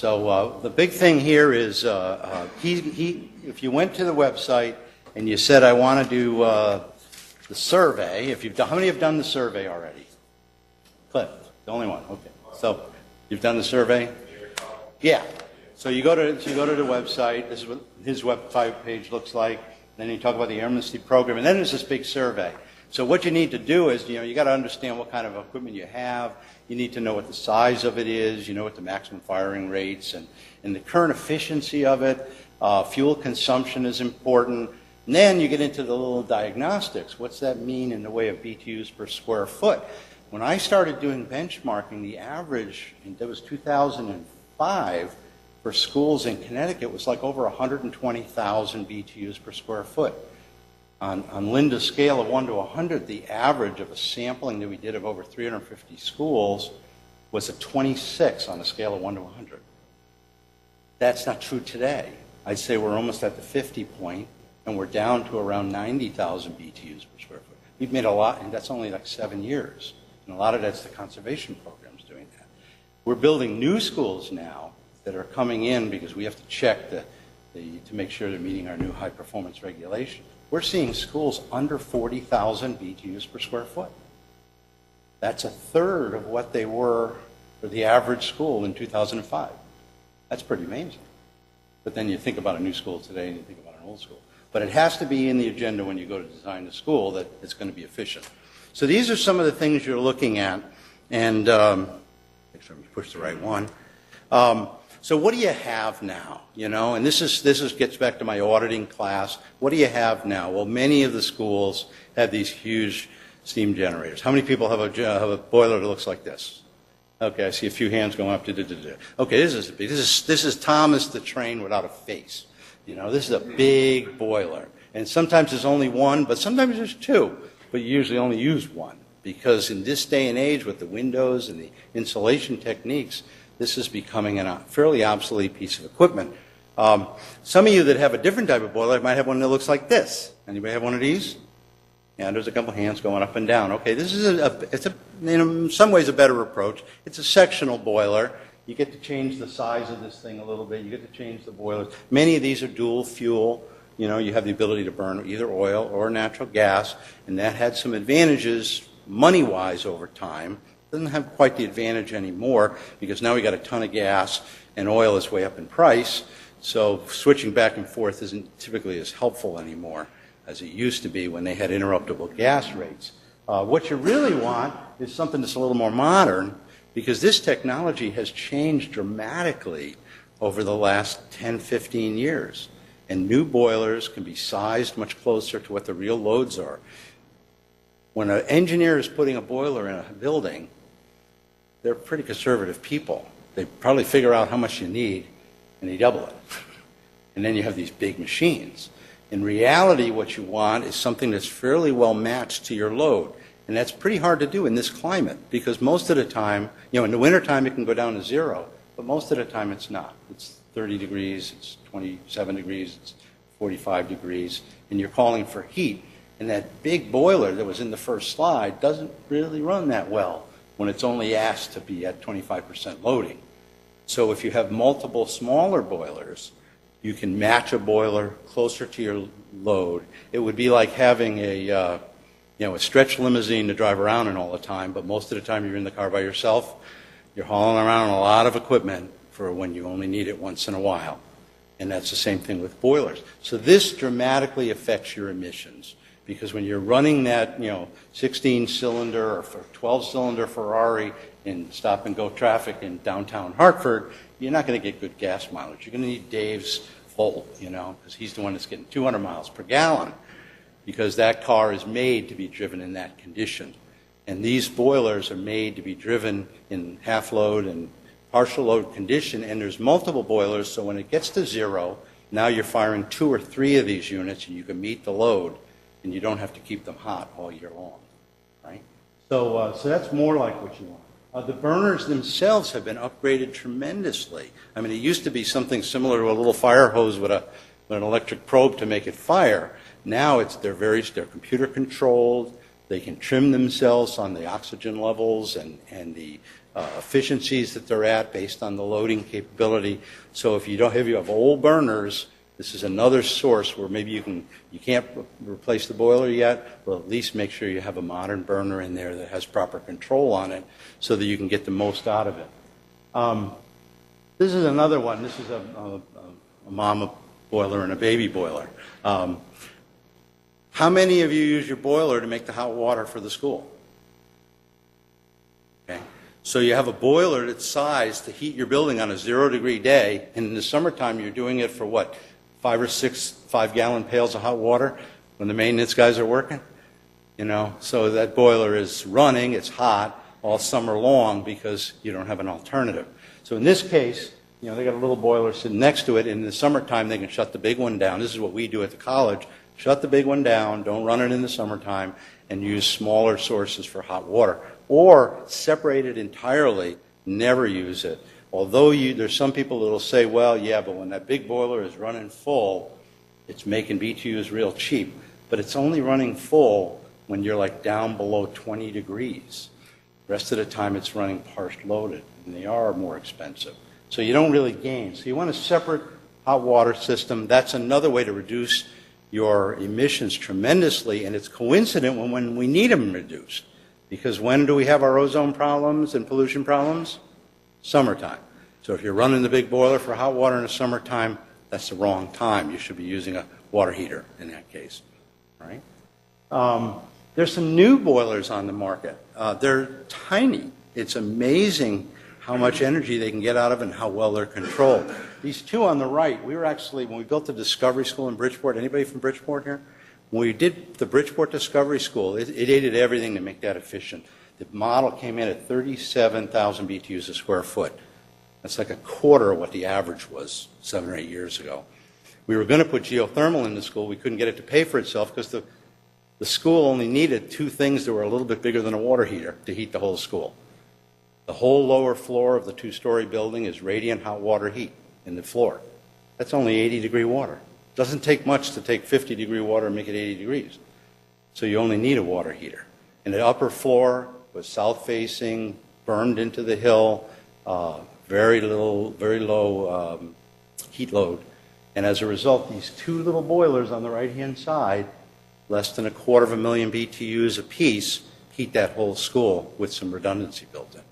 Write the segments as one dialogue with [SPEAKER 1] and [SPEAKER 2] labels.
[SPEAKER 1] So the big thing here is if you went to the website and you said, I want to do the survey, if you've done, how many have done the survey already? Cliff, the only one, okay. So you've done the survey? Yeah. So you go to the website, this is what his website page looks like, then you talk about the Amnesty program, and then there's this big survey. So what you need to do is, you got to understand what kind of equipment you have. You need to know what the size of it is, what the maximum firing rates, and the current efficiency of it. Fuel consumption is important. And then you get into the little diagnostics. What's that mean in the way of BTUs per square foot? When I started doing benchmarking, the average, that was 2005, for schools in Connecticut was like over 120,000 BTUs per square foot. On Linda's scale of 1 to 100, the average of a sampling that we did of over 350 schools was a 26 on a scale of 1 to 100. That's not true today. I'd say we're almost at the 50 point, and we're down to around 90,000 BTUs per square foot. We've made a lot, and that's only like 7 years. And a lot of that's the conservation programs doing that. We're building new schools now that are coming in because we have to check to make sure they're meeting our new high-performance regulation. We're seeing schools under 40,000 BTUs per square foot. That's a third of what they were for the average school in 2005. That's pretty amazing. But then you think about a new school today and you think about an old school. But it has to be in the agenda when you go to design the school that it's going to be efficient. So these are some of the things you're looking at. And make sure we push the right one. So what do you have now? And this gets back to my auditing class. What do you have now? Well, many of the schools have these huge steam generators. How many people have a boiler that looks like this? Okay, I see a few hands going up. Okay, this is Thomas the Train without a face. This is a big boiler, and sometimes there's only one, but sometimes there's two. But you usually only use one because in this day and age, with the windows and the insulation techniques, this is becoming a fairly obsolete piece of equipment. Some of you that have a different type of boiler might have one that looks like this. Anybody have one of these? Yeah, there's a couple hands going up and down. Okay, this is in some ways a better approach. It's a sectional boiler. You get to change the size of this thing a little bit. You get to change the boilers. Many of these are dual fuel. You have the ability to burn either oil or natural gas, and that had some advantages money-wise over time. Doesn't have quite the advantage anymore because now we got a ton of gas and oil is way up in price. So switching back and forth isn't typically as helpful anymore as it used to be when they had interruptible gas rates. What you really want is something that's a little more modern because this technology has changed dramatically over the last 10, 15 years. And new boilers can be sized much closer to what the real loads are. When an engineer is putting a boiler in a building, they're pretty conservative people. They probably figure out how much you need, and they double it. And then you have these big machines. In reality, what you want is something that's fairly well matched to your load. And that's pretty hard to do in this climate because most of the time, in the wintertime it can go down to 0, but most of the time it's not. It's 30 degrees, it's 27 degrees, it's 45 degrees, and you're calling for heat. And that big boiler that was in the first slide doesn't really run that well when it's only asked to be at 25% loading. So if you have multiple smaller boilers, you can match a boiler closer to your load. It would be like having a stretch limousine to drive around in all the time, but most of the time you're in the car by yourself. You're hauling around a lot of equipment for when you only need it once in a while. And that's the same thing with boilers. So this dramatically affects your emissions. Because when you're running that, 16-cylinder or 12-cylinder Ferrari in stop-and-go traffic in downtown Hartford, you're not going to get good gas mileage. You're going to need Dave's Volt, because he's the one that's getting 200 miles per gallon, because that car is made to be driven in that condition. And these boilers are made to be driven in half-load and partial load condition, and there's multiple boilers, so when it gets to 0, now you're firing 2 or 3 of these units, and you can meet the load. And you don't have to keep them hot all year long, right? So that's more like what you want. The burners themselves have been upgraded tremendously. I mean, it used to be something similar to a little fire hose with an electric probe to make it fire. Now they're computer controlled. They can trim themselves on the oxygen levels and the efficiencies that they're at based on the loading capability. So if you have old burners, this is another source where maybe you can't replace the boiler yet, but at least make sure you have a modern burner in there that has proper control on it so that you can get the most out of it. This is another one. This is a mama boiler and a baby boiler. How many of you use your boiler to make the hot water for the school? Okay. So you have a boiler that's sized to heat your building on a 0-degree day, and in the summertime you're doing it for what, 5 or 6 5-gallon pails of hot water when the maintenance guys are working? You know, so that boiler is running, it's hot all summer long because you don't have an alternative. So in this case, you know, they got a little boiler sitting next to it, and in the summertime they can shut the big one down. This is what we do at the college. Shut the big one down, don't run it in the summertime, and use smaller sources for hot water. Or separate it entirely, never use it. Although there's some people that will say, well, yeah, but when that big boiler is running full, it's making BTUs real cheap. But it's only running full when you're like down below 20 degrees. The rest of the time it's running partially loaded, and they are more expensive. So you don't really gain. So you want a separate hot water system. That's another way to reduce your emissions tremendously, and it's coincident when we need them reduced. Because when do we have our ozone problems and pollution problems? Summertime. So if you're running the big boiler for hot water in the summertime, that's the wrong time. You should be using a water heater in that case. Right? There's some new boilers on the market. They're tiny. It's amazing how much energy they can get out of it and how well they're controlled. These two on the right, we were actually, when we built the Discovery School in Bridgeport, anybody from Bridgeport here? When we did the Bridgeport Discovery School, it did everything to make that efficient. The model came in at 37,000 BTUs a square foot. That's like a quarter of what the average was 7 or 8 years ago. We were going to put geothermal in the school. We couldn't get it to pay for itself because the school only needed 2 things that were a little bit bigger than a water heater to heat the whole school. The whole lower floor of the 2-story building is radiant hot water heat in the floor. That's only 80-degree water. It doesn't take much to take 50-degree water and make it 80 degrees. So you only need a water heater. And the upper floor was south-facing, burned into the hill, very low heat load. And as a result, these 2 little boilers on the right-hand side, less than 250,000 BTUs apiece, heat that whole school with some redundancy built in.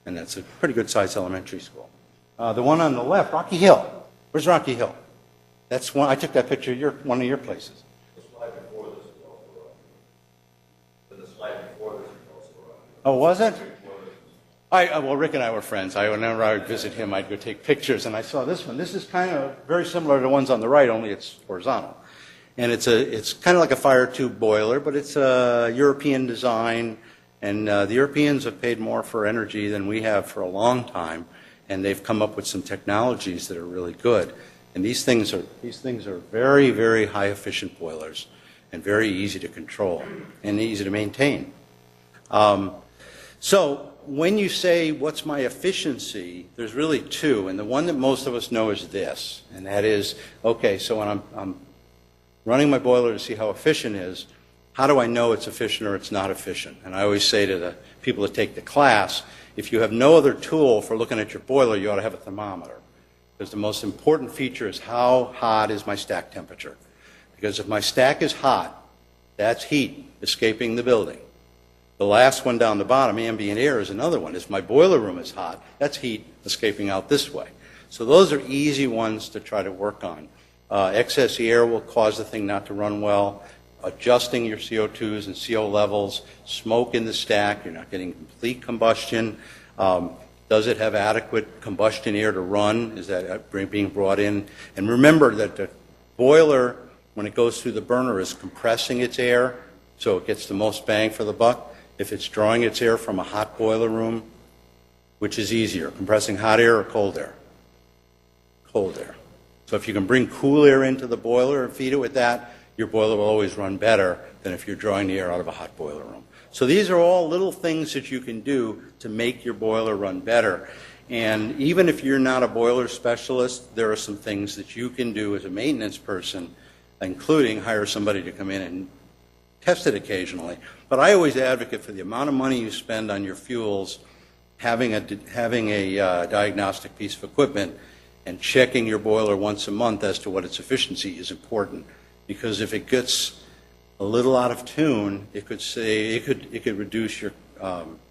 [SPEAKER 1] And that's a pretty good-sized elementary school. The one on the left, Rocky Hill. Where's Rocky Hill? That's one. I took that picture of one of your places.
[SPEAKER 2] The slide before this is also right. The slide before this is also right.
[SPEAKER 1] Oh, was it? Well, Rick and I were friends. Whenever I would visit him, I'd go take pictures, and I saw this one. This is kind of very similar to the ones on the right, only it's horizontal. And it's kind of like a fire tube boiler, but it's a European design. And the Europeans have paid more for energy than we have for a long time, and they've come up with some technologies that are really good. And these things are very, very high efficient boilers and very easy to control and easy to maintain. So when you say, what's my efficiency, there's really 2, and the one that most of us know is this, and that is, okay, so when I'm running my boiler to see how efficient it is, how do I know it's efficient or it's not efficient? And I always say to the people that take the class, if you have no other tool for looking at your boiler, you ought to have a thermometer. Because the most important feature is how hot is my stack temperature. Because if my stack is hot, that's heat escaping the building. The last one down the bottom, ambient air, is another one. If my boiler room is hot, that's heat escaping out this way. So those are easy ones to try to work on. Excess air will cause the thing not to run well. Adjusting your CO2s and CO levels, smoke in the stack, you're not getting complete combustion. Does it have adequate combustion air to run? Is that being brought in? And remember that the boiler, when it goes through the burner, is compressing its air, so it gets the most bang for the buck. If it's drawing its air from a hot boiler room, which is easier, compressing hot air or cold air? Cold air. So if you can bring cool air into the boiler and feed it with that, your boiler will always run better than if you're drawing the air out of a hot boiler room. So these are all little things that you can do to make your boiler run better. And even if you're not a boiler specialist, there are some things that you can do as a maintenance person, including hire somebody to come in and test it occasionally. But I always advocate for the amount of money you spend on your fuels, having a diagnostic piece of equipment and checking your boiler once a month as to what its efficiency is important, because if it gets a little out of tune, it could reduce your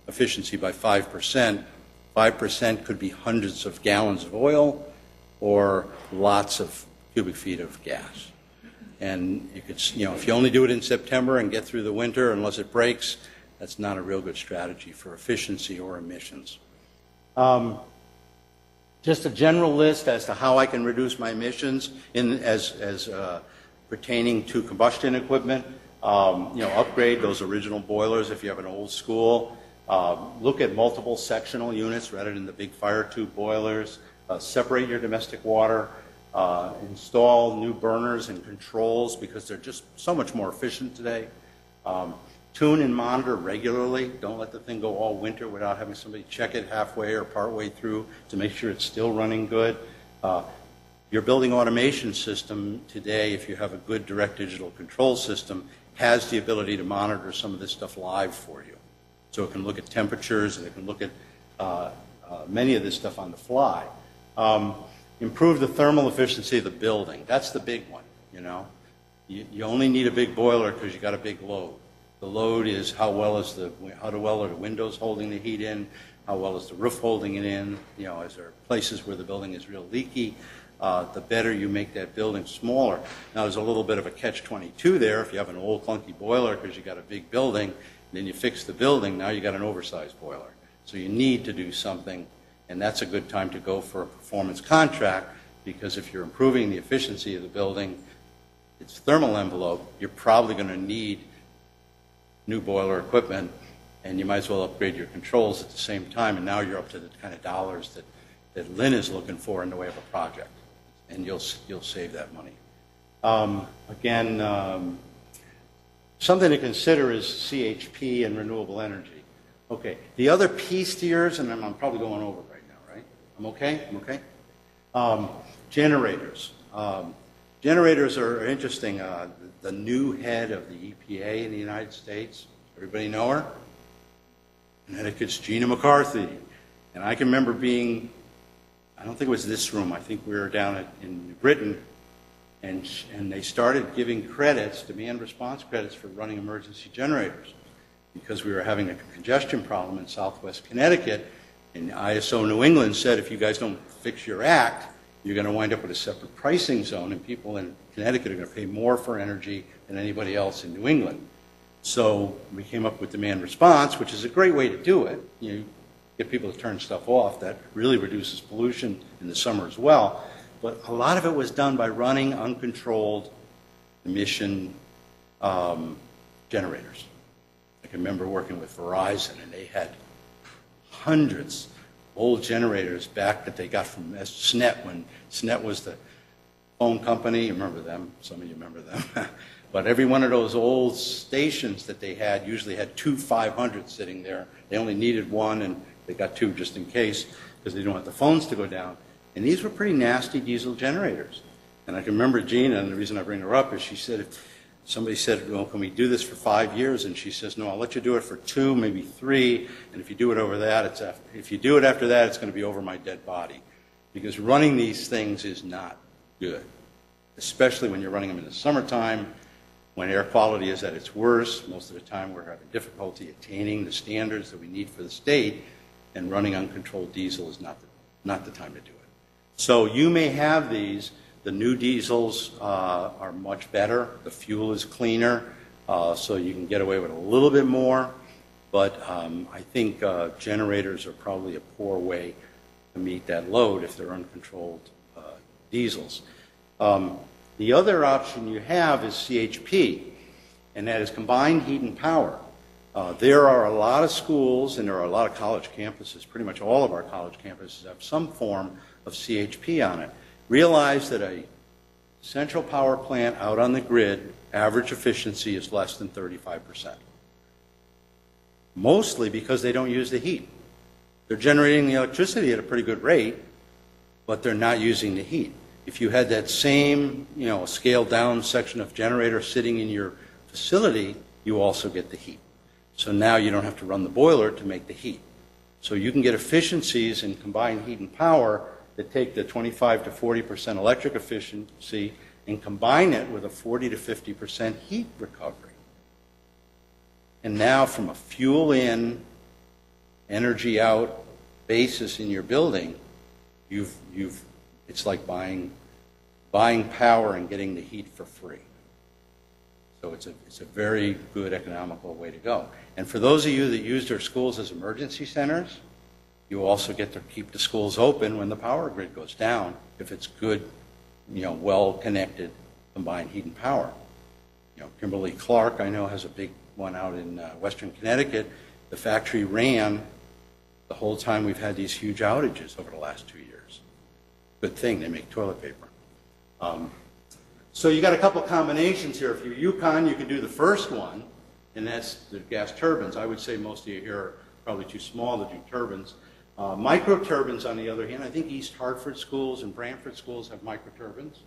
[SPEAKER 1] efficiency by 5%. 5% could be hundreds of gallons of oil or lots of cubic feet of gas. And you could, if you only do it in September and get through the winter, unless it breaks, that's not a real good strategy for efficiency or emissions. Just a general list as to how I can reduce my emissions as pertaining to combustion equipment. Upgrade those original boilers if you have an old school. Look at multiple sectional units rather than the big fire tube boilers. Separate your domestic water. Install new burners and controls because they're just so much more efficient today. Tune and monitor regularly. Don't let the thing go all winter without having somebody check it halfway or partway through to make sure it's still running good. Your building automation system today, if you have a good direct digital control system, has the ability to monitor some of this stuff live for you. So it can look at temperatures and it can look at many of this stuff on the fly. Improve the thermal efficiency of the building. That's the big one, You only need a big boiler because you got a big load. The load is how well are the windows holding the heat in, how well is the roof holding it in, is there places where the building is real leaky. The better you make that building smaller. Now there's a little bit of a catch-22 there. If you have an old clunky boiler because you got a big building, then you fix the building, now you got an oversized boiler. So you need to do something, and that's a good time to go for a performance contract, because if you're improving the efficiency of the building, its thermal envelope, you're probably going to need new boiler equipment, and you might as well upgrade your controls at the same time, and now you're up to the kind of dollars that Lynn is looking for in the way of a project, and you'll save that money. Something to consider is CHP and renewable energy. Okay, the other piece to yours, and I'm probably going over right now, right? I'm okay? I'm okay? Generators. Generators are interesting. The new head of the EPA in the United States, everybody know her? Connecticut's Gina McCarthy. And I can remember being, I don't think it was this room, I think we were down in Britain, and they started giving credits, demand response credits for running emergency generators, because we were having a congestion problem in southwest Connecticut, and ISO New England said if you guys don't fix your act, you're going to wind up with a separate pricing zone, and people in Connecticut are going to pay more for energy than anybody else in New England. So we came up with demand response, which is a great way to do it. You get people to turn stuff off. That really reduces pollution in the summer as well. But a lot of it was done by running uncontrolled emission generators. I can remember working with Verizon, and they had hundreds of old generators back that they got from SNET, when SNET was the phone company. You remember them? Some of you remember them. But every one of those old stations that they had usually had two 500s sitting there. They only needed one, and they got two just in case, because they didn't want the phones to go down. And these were pretty nasty diesel generators. And I can remember Gina, and the reason I bring her up is she said, somebody said, well, can we do this for 5 years? And she says, no, I'll let you do it for 2, maybe 3. And if you do it over that, if you do it after that, it's going to be over my dead body. Because running these things is not good, especially when you're running them in the summertime, when air quality is at its worst. Most of the time we're having difficulty attaining the standards that we need for the state, and running uncontrolled diesel is not the time to do it. So you may have these. The new diesels are much better. The fuel is cleaner, so you can get away with a little bit more. But I think generators are probably a poor way to meet that load if they're uncontrolled diesels. The other option you have is CHP, and that is combined heat and power. There are a lot of schools, and there are a lot of college campuses. Pretty much all of our college campuses have some form of CHP on it. Realize that a central power plant out on the grid, average efficiency is less than 35%. Mostly because they don't use the heat. They're generating the electricity at a pretty good rate, but they're not using the heat. If you had that same, scaled down section of generator sitting in your facility, you also get the heat. So now you don't have to run the boiler to make the heat. So you can get efficiencies in combined heat and power that take the 25 to 40% electric efficiency and combine it with a 40 to 50% heat recovery. And now from a fuel in, energy out basis in your building, it's like buying power and getting the heat for free. So it's a very good economical way to go. And for those of you that use their schools as emergency centers, you also get to keep the schools open when the power grid goes down if it's good, well-connected combined heat and power. Kimberly-Clark, I know, has a big one out in western Connecticut. The factory ran the whole time we've had these huge outages over the last 2 years. Good thing, they make toilet paper. So you got a couple combinations here. If you're Yukon, you can do the first one, and that's the gas turbines. I would say most of you here are probably too small to do turbines. Microturbines, on the other hand, I think East Hartford schools and Brantford schools have microturbines.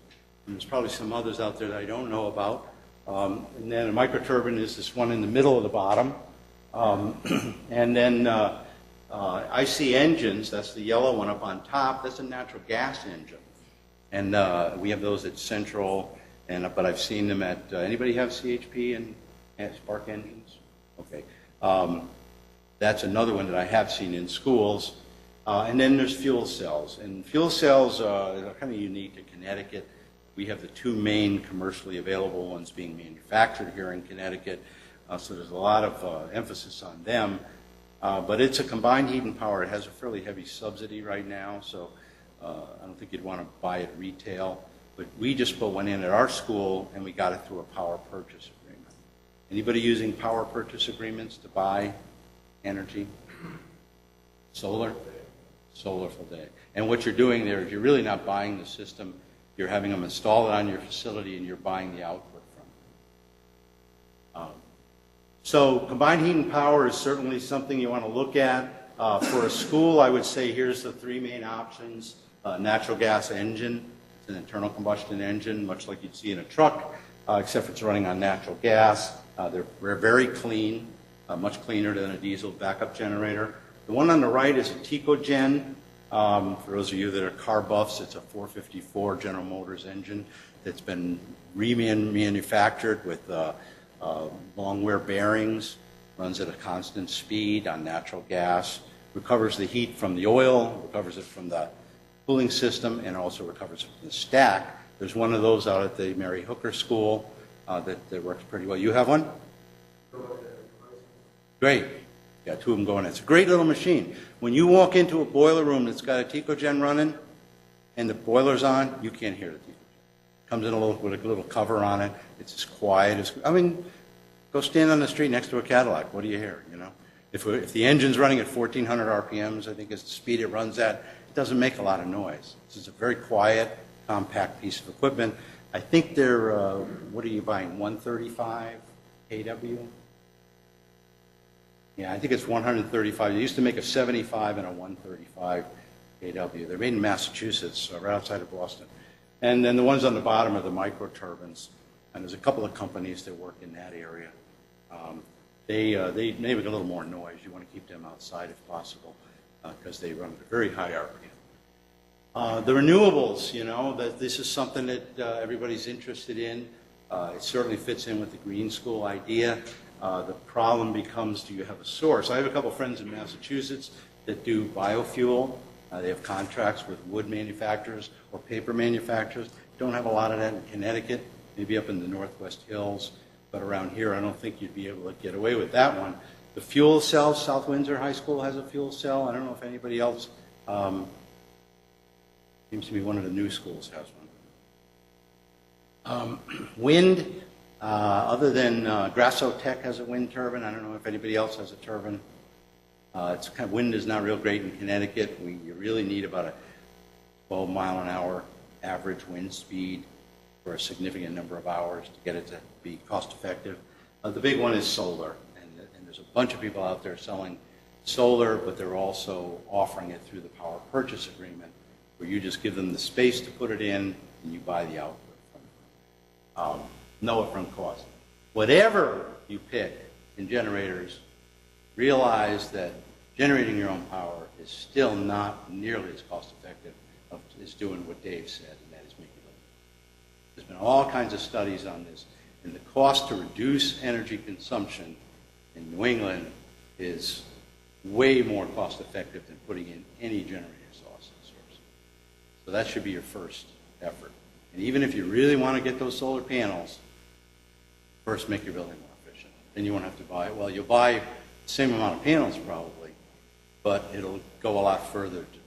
[SPEAKER 1] And there's probably some others out there that I don't know about. And then a microturbine is this one in the middle of the bottom. And then IC engines, that's the yellow one up on top, that's a natural gas engine. And we have those at Central, but I've seen them at, anybody have CHP and Spark engines? Okay. That's another one that I have seen in schools. And then there's fuel cells. And fuel cells are kind of unique to Connecticut. We have the two main commercially available ones being manufactured here in Connecticut. So there's a lot of emphasis on them. But it's a combined heat and power. It has a fairly heavy subsidy right now, so I don't think you'd want to buy it retail. But we just put one in at our school, and we got it through a power purchase agreement. Anybody using power purchase agreements to buy energy? Solar? Solar full day. And what you're doing there is you're really not buying the system. You're having them install it on your facility, and you're buying the output from it. So combined heat and power is certainly something you want to look at. For a school, I would say here's the three main options. Natural gas engine. It's an internal combustion engine, much like you'd see in a truck, except it's running on natural gas. They're very clean, much cleaner than a diesel backup generator. The one on the right is a TecoGen. For those of you that are car buffs, it's a 454 General Motors engine that's been remanufactured with long wear bearings, runs at a constant speed on natural gas, recovers the heat from the oil, recovers it from the cooling system, and also recovers it from the stack. There's one of those out at the Mary Hooker School that works pretty well. You have one? Great. Yeah, two of them going. It's a great little machine. When you walk into a boiler room that's got a TecoGen running and the boiler's on, you can't hear the TecoGen. Comes in with a little cover on it. It's as quiet as, go stand on the street next to a Cadillac. What do you hear, If the engine's running at 1,400 RPMs, I think is the speed it runs at, it doesn't make a lot of noise. This is a very quiet, compact piece of equipment. I think they're, what are you buying, 135 kW? Yeah, I think it's 135. They used to make a 75 and a 135 kW. They're made in Massachusetts, right outside of Boston. And then the ones on the bottom are the microturbines. And there's a couple of companies that work in that area. They make a little more noise. You want to keep them outside if possible because they run at a very high RPM. The renewables, that this is something that everybody's interested in. It certainly fits in with the green school idea. The problem becomes, do you have a source? I have a couple friends in Massachusetts that do biofuel. They have contracts with wood manufacturers or paper manufacturers. Don't have a lot of that in Connecticut, maybe up in the Northwest Hills. But around here, I don't think you'd be able to get away with that one. The fuel cell, South Windsor High School has a fuel cell. I don't know if anybody else, seems to be one of the new schools has one. Wind. Other than Grasso Tech has a wind turbine. I don't know if anybody else has a turbine. Wind is not real great in Connecticut. You really need about a 12-mile-an-hour average wind speed for a significant number of hours to get it to be cost-effective. The big one is solar, and there's a bunch of people out there selling solar, but they're also offering it through the power purchase agreement, where you just give them the space to put it in, and you buy the output from them. No upfront cost. Whatever you pick in generators, realize that generating your own power is still not nearly as cost effective as doing what Dave said, and that is making it. There's been all kinds of studies on this, and the cost to reduce energy consumption in New England is way more cost effective than putting in any generator source. So that should be your first effort. And even if you really want to get those solar panels, first make your building more efficient. Then you won't have to buy, well, you'll buy the same amount of panels probably, but it'll go a lot further to